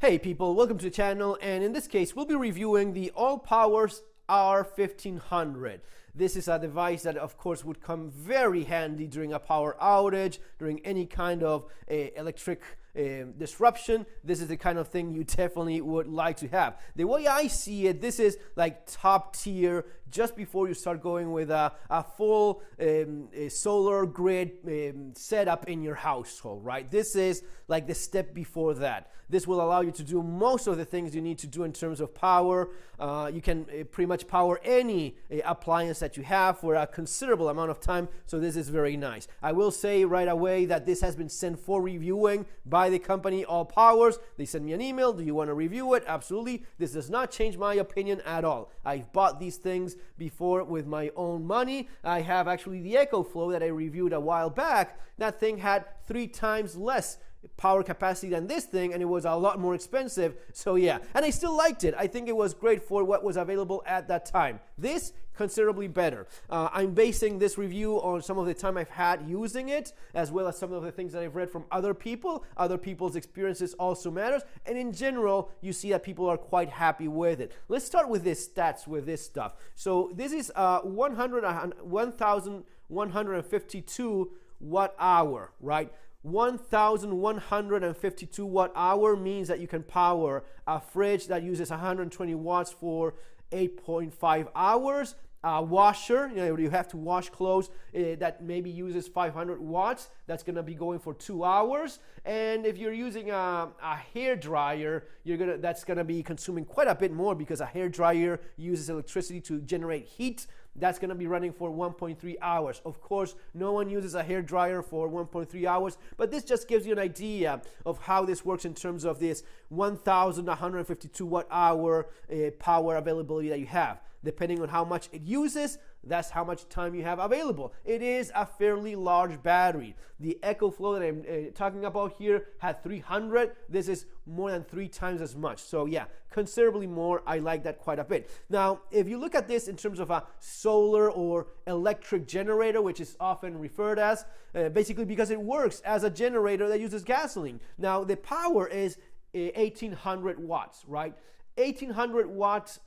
Hey people, welcome to the channel, and in this case we'll be reviewing the Allpowers R1500. This is a device that of course would come very handy during a power outage, during any kind of electric disruption. This is the kind of thing you definitely would like to have. The way I see it, this is like top tier just before you start going with a full solar grid setup in your household, right? This is like the step before that. This will allow you to do most of the things you need to do in terms of power. You can pretty much power any appliance that you have for a considerable amount of time, so this is very nice. I will say right away that this has been sent for reviewing by the company Allpowers. They sent me an email. Do you want to review it? Absolutely. This does not change my opinion at all. I've bought these things before with my own money. I have actually the EcoFlow that I reviewed a while back. That thing had 3 times less power capacity than this thing, and it was a lot more expensive. So yeah, and I still liked it. I think it was great for what was available at that time. This considerably better. I'm basing this review on some of the time I've had using it, as well as some of the things that I've read from other people. Other people's experiences also matters, and in general you see that people are quite happy with it. Let's start with the stats with this stuff. So this is 1152 watt hour, right? 1152 watt hour means that you can power a fridge that uses 120 watts for 8.5 hours. A washer, you have to wash clothes that maybe uses 500 watts. That's going to be going for 2 hours. And if you're using a hair dryer, that's going to be consuming quite a bit more, because a hair dryer uses electricity to generate heat. That's going to be running for 1.3 hours. Of course, no one uses a hair dryer for 1.3 hours, but this just gives you an idea of how this works in terms of this 1152 watt hour power availability that you have. Depending on how much it uses, that's how much time you have available. It is a fairly large battery. The EcoFlow that I'm talking about here had 300. This is more than 3 times as much. So yeah, considerably more. I like that quite a bit. Now, if you look at this in terms of a solar or electric generator, which is often referred as, basically because it works as a generator that uses gasoline. Now, the power is 1800 watts, right? 1800 watts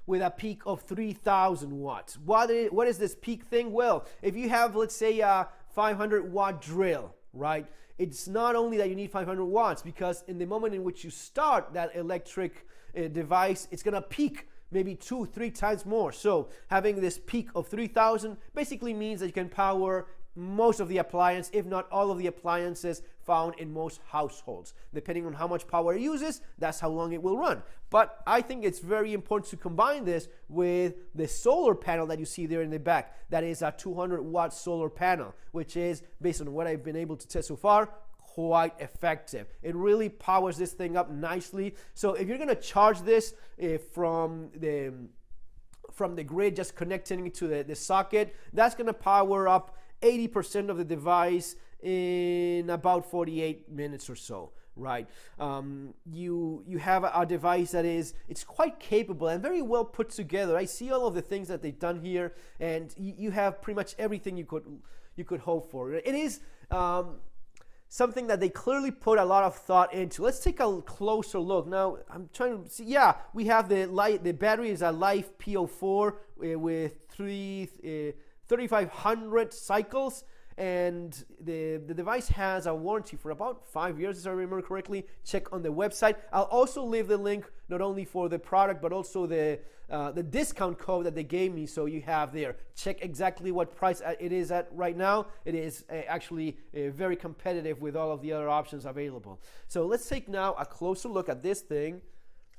with a peak of 3000 watts. What is this peak thing? Well, if you have, let's say, a 500 watt drill, right? It's not only that you need 500 watts, because in the moment in which you start that electric device, it's gonna peak maybe 2-3 times more. So having this peak of 3000 basically means that you can power most of the appliance, if not all of the appliances found in most households. Depending on how much power it uses, that's how long it will run. But I think it's very important to combine this with the solar panel that you see there in the back. That is a 200 watt solar panel, which is, based on what I've been able to test so far, quite effective. It really powers this thing up nicely. So if you're going to charge this from the grid, just connecting it to the socket, that's going to power up 80% of the device in about 48 minutes or so, right? You have a device that it's quite capable and very well put together. I see all of the things that they've done here, and you have pretty much everything you could hope for. It is something that they clearly put a lot of thought into. Let's take a closer look. Now, I'm trying to see, yeah, we have the battery is a Life PO4 with 3500 cycles, and the device has a warranty for about 5 years, if I remember correctly. Check on the website. I'll also leave the link not only for the product but also the discount code that they gave me, so you have there. Check exactly what price it is at right now. It is actually very competitive with all of the other options available. So let's take now a closer look at this thing,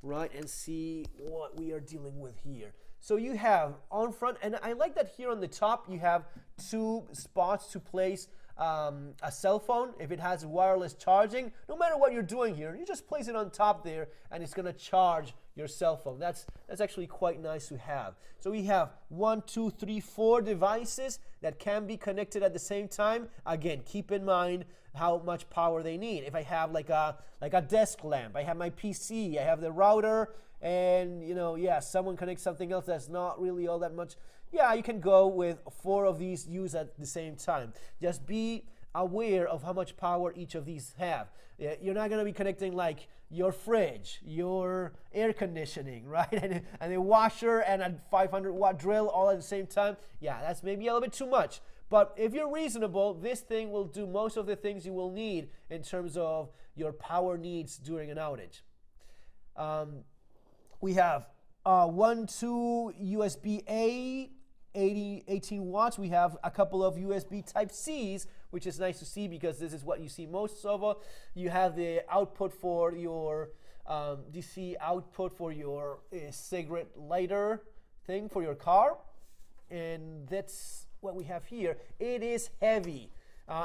right, and see what we are dealing with here. So you have on front, and I like that here on the top you have 2 spots to place a cell phone. If it has wireless charging, no matter what you're doing here, you just place it on top there and it's going to charge your cell phone. That's actually quite nice to have. So we have 1, 2, 3, 4 devices that can be connected at the same time. Again, keep in mind how much power they need. If I have like a desk lamp, I have my PC, I have the router, and someone connects something else that's not really all that much, yeah, you can go with 4 of these used at the same time. Just be aware of how much power each of these have. You're not going to be connecting like your fridge, your air conditioning, right? And a washer and a 500-watt drill all at the same time. Yeah, that's maybe a little bit too much. But if you're reasonable, this thing will do most of the things you will need in terms of your power needs during an outage. We have 2 USB-A, 18 watts. We have a couple of USB Type-Cs, which is nice to see because this is what you see most of. You have the output for your DC output for your cigarette lighter thing for your car. And that's what we have here. It is heavy.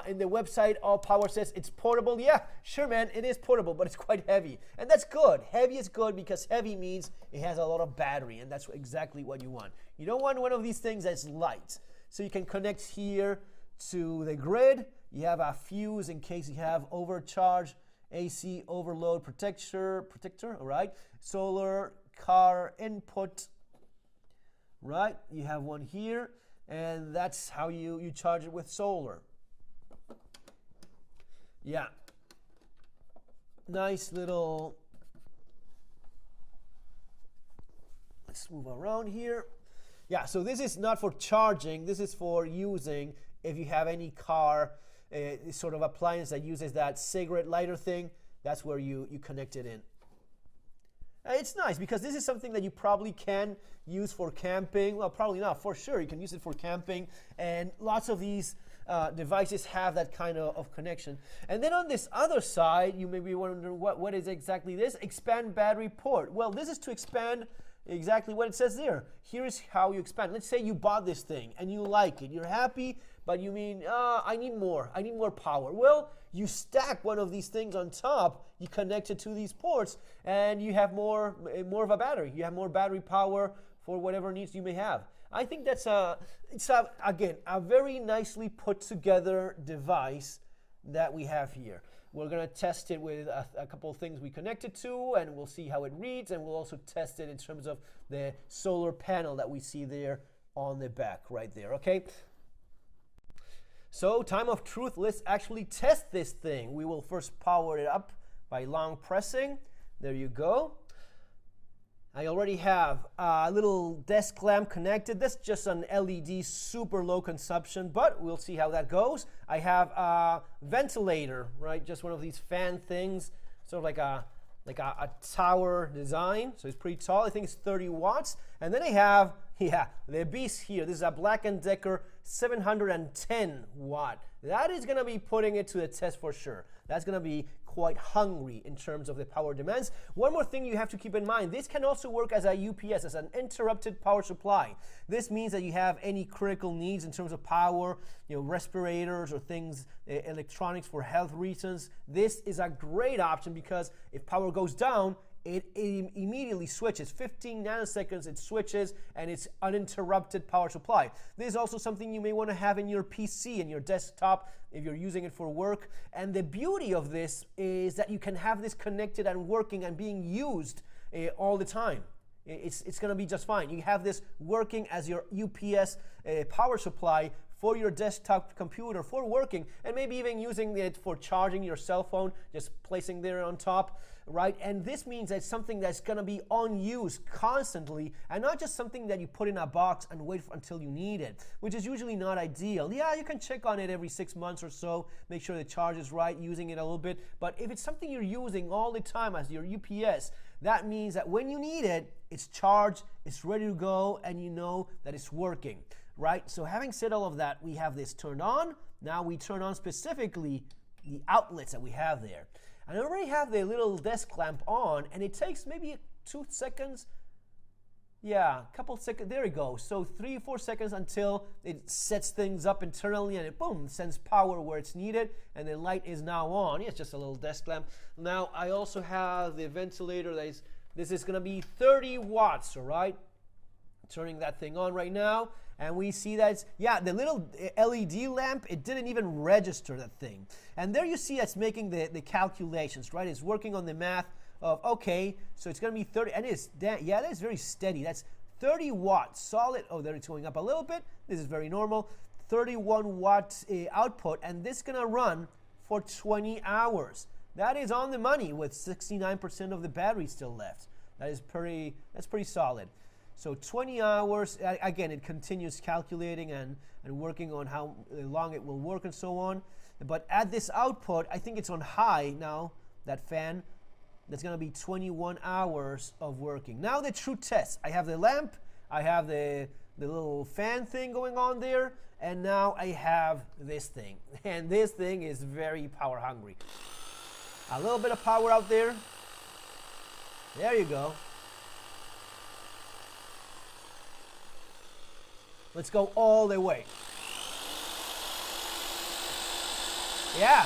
In the website, Allpowers says it's portable. Yeah, sure, man, it is portable, but it's quite heavy. And that's good. Heavy is good because heavy means it has a lot of battery, and that's exactly what you want. You don't want one of these things that's light. So you can connect here to the grid. You have a fuse in case you have overcharge, AC overload protector, all right? Solar car input, right? You have one here, and that's how you charge it with solar. Yeah, nice little, let's move around here. Yeah, so this is not for charging, this is for using if you have any car sort of appliance that uses that cigarette lighter thing, that's where you connect it in. It's nice because this is something that you probably can use for camping. Well, probably not, for sure. You can use it for camping, and lots of these devices have that kind of connection. And then on this other side, you may be wondering what is exactly this? Expand battery port. Well, this is to expand exactly what it says there. Here is how you expand. Let's say you bought this thing and you like it. You're happy, but you mean, I need more. I need more power. Well, you stack one of these things on top, you connect it to these ports, and you have more of a battery. You have more battery power for whatever needs you may have. I think that's again, a very nicely put together device that we have here. We're going to test it with a couple of things we connected to, and we'll see how it reads, and we'll also test it in terms of the solar panel that we see there on the back right there, okay? So, time of truth, let's actually test this thing. We will first power it up by long pressing. There you go. I already have a little desk lamp connected. That's just an LED, super low consumption, but we'll see how that goes. I have a ventilator, right? Just one of these fan things, sort of like a tower design. So it's pretty tall. I think it's 30 watts. And then I have, the beast here. This is a Black & Decker 710 watt. That is going to be putting it to the test for sure. That's going to be quite hungry in terms of the power demands. One more thing you have to keep in mind, this can also work as a UPS, as an interrupted power supply. This means that you have any critical needs in terms of power, respirators or things, electronics for health reasons. This is a great option because if power goes down, it immediately switches. 15 nanoseconds it switches, and it's uninterrupted power supply. This is also something you may want to have in your PC, in your desktop, if you're using it for work. And the beauty of this is that you can have this connected and working and being used all the time. It's going to be just fine. You have this working as your UPS power supply for your desktop computer for working, and maybe even using it for charging your cell phone, just placing there on top, right? And this means that it's something that's going to be on use constantly, and not just something that you put in a box and wait until you need it, which is usually not ideal. Yeah, you can check on it every 6 months or so, make sure the charge is right, using it a little bit, but if it's something you're using all the time as your UPS, that means that when you need it, it's charged, it's ready to go, and you know that it's working. Right? So having said all of that, we have this turned on. Now we turn on specifically the outlets that we have there. And I already have the little desk lamp on, and it takes maybe 2 seconds. Yeah, a couple seconds. There we go. So 3 or 4 seconds until it sets things up internally, and it, boom, sends power where it's needed, and the light is now on. Yeah, it's just a little desk lamp. Now I also have the ventilator. This is going to be 30 watts, all right? Turning that thing on right now. And we see that it's, yeah, the little LED lamp, it didn't even register that thing. And there you see it's making the calculations, right? It's working on the math of, okay, so it's going to be 30, and it's, yeah, that is very steady. That's 30 watts solid. Oh, there it's going up a little bit. This is very normal. 31 watts output, and this is gonna run for 20 hours. That is on the money with 69% of the battery still left. That's pretty solid. So 20 hours, again, it continues calculating and working on how long it will work and so on. But at this output, I think it's on high now, that fan. That's going to be 21 hours of working. Now the true test. I have the lamp, I have the little fan thing going on there, and now I have this thing. And this thing is very power hungry. A little bit of power out there. There you go. Let's go all the way. Yeah.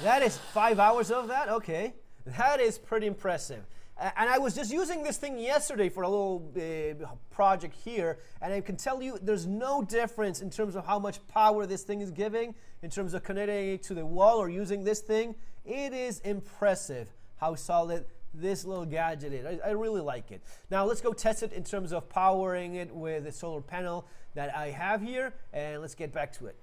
That is 5 hours of that? Okay. That is pretty impressive. And I was just using this thing yesterday for a little project here, and I can tell you there's no difference in terms of how much power this thing is giving, in terms of connecting it to the wall or using this thing. It is impressive how solid this little gadget is. I really like it. Now let's go test it in terms of powering it with the solar panel that I have here, and let's get back to it.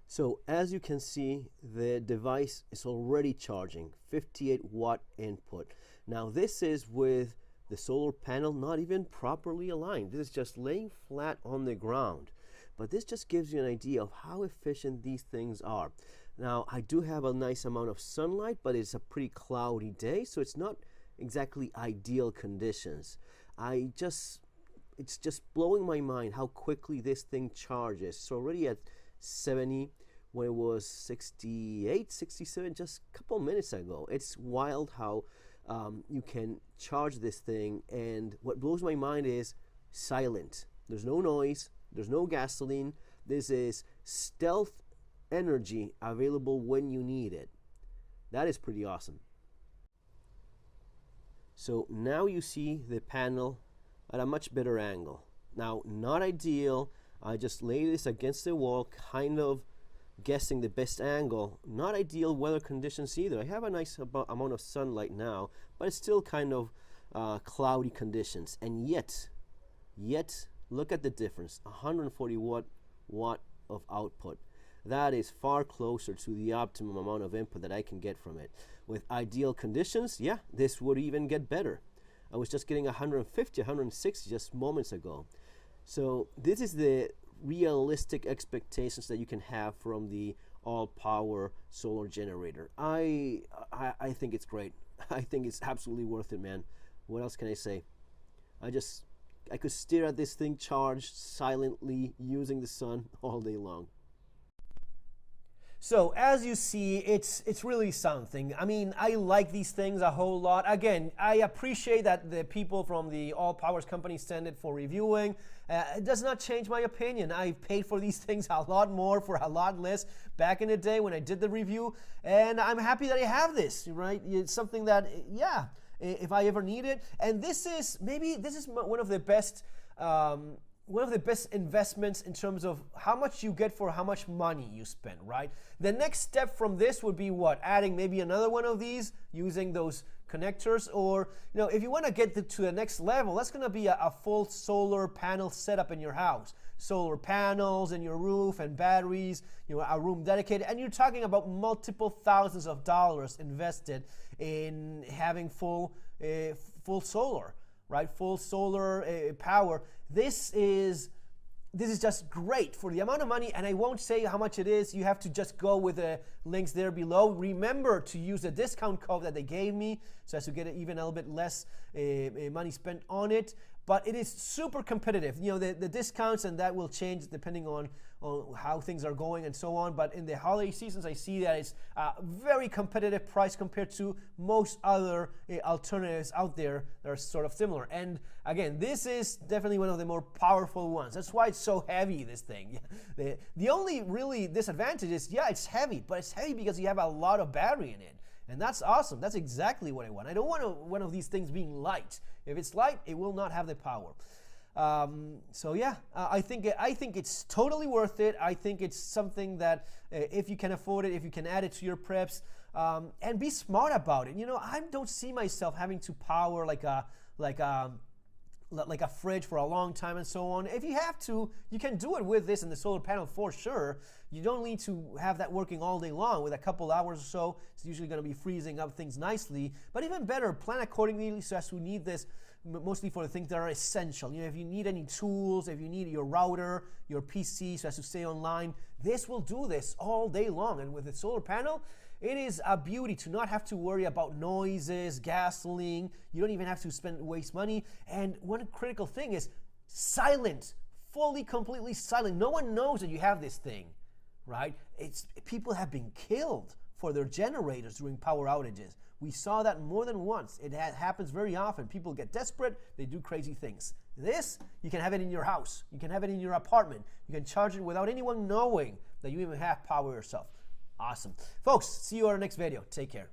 So as you can see, the device is already charging, 58 watt input. Now this is with the solar panel not even properly aligned. This is just laying flat on the ground. But this just gives you an idea of how efficient these things are. Now I do have a nice amount of sunlight, but it's a pretty cloudy day, so it's not exactly ideal conditions. It's just blowing my mind how quickly this thing charges. It's already at 70 when it was 68, 67 just a couple minutes ago. It's wild how you can charge this thing, and what blows my mind is silent. There's no noise, there's no gasoline. This is stealth energy available when you need it. That is pretty awesome. So now you see the panel at a much better angle. Now, not ideal. I just lay this against the wall, kind of guessing the best angle. Not ideal weather conditions either. I have a nice amount of sunlight now, but it's still kind of cloudy conditions. And yet, look at the difference. 140 watt of output. That is far closer to the optimum amount of input that I can get from it. With ideal conditions, yeah, this would even get better. I was just getting 150, 160 just moments ago. So this is the realistic expectations that you can have from the Allpower solar generator. I think it's great. I think it's absolutely worth it, man. What else can I say? I could stare at this thing charged silently using the sun all day long. So as you see, it's really something. I mean, I like these things a whole lot. Again, I appreciate that the people from the Allpowers company send it for reviewing. It does not change my opinion. I paid for these things a lot more for a lot less back in the day when I did the review, and I'm happy that I have this, right? It's something that, yeah, if I ever need it. And this is one of the best investments in terms of how much you get for how much money you spend, right? The next step from this would be what? Adding maybe another one of these using those connectors, or if you want to get to the next level, that's going to be a full solar panel setup in your house. Solar panels in your roof and batteries, a room dedicated, and you're talking about multiple thousands of dollars invested in having full solar, right? Full solar power. This is just great for the amount of money, and I won't say how much it is. You have to just go with the links there below. Remember to use the discount code that they gave me so as to get even a little bit less money spent on it. But it is super competitive. The discounts, and that will change depending on how things are going and so on. But in the holiday seasons, I see that it's a very competitive price compared to most other alternatives out there that are sort of similar. And again, this is definitely one of the more powerful ones. That's why it's so heavy, this thing. The only really disadvantage is, yeah, it's heavy, but it's heavy because you have a lot of battery in it. And that's awesome. That's exactly what I want. I don't want one of these things being light. If it's light, it will not have the power. So yeah, I think it's totally worth it. I think it's something that if you can afford it, if you can add it to your preps, and be smart about it. You know, I don't see myself having to power like a fridge for a long time and so on. If you have to, you can do it with this and the solar panel for sure. You don't need to have that working all day long. With a couple hours or so, it's usually going to be freezing up things nicely. But even better, plan accordingly so as to need this mostly for the things that are essential. You know, if you need any tools, if you need your router, your PC so as to stay online, this will do this all day long. And with the solar panel, it is a beauty to not have to worry about noises, gasoline. You don't even have to waste money. And one critical thing is silent, fully, completely silent. No one knows that you have this thing, right? People have been killed for their generators during power outages. We saw that more than once. It happens very often. People get desperate, they do crazy things. This, you can have it in your house. You can have it in your apartment. You can charge it without anyone knowing that you even have power yourself. Awesome. Folks, see you on our next video. Take care.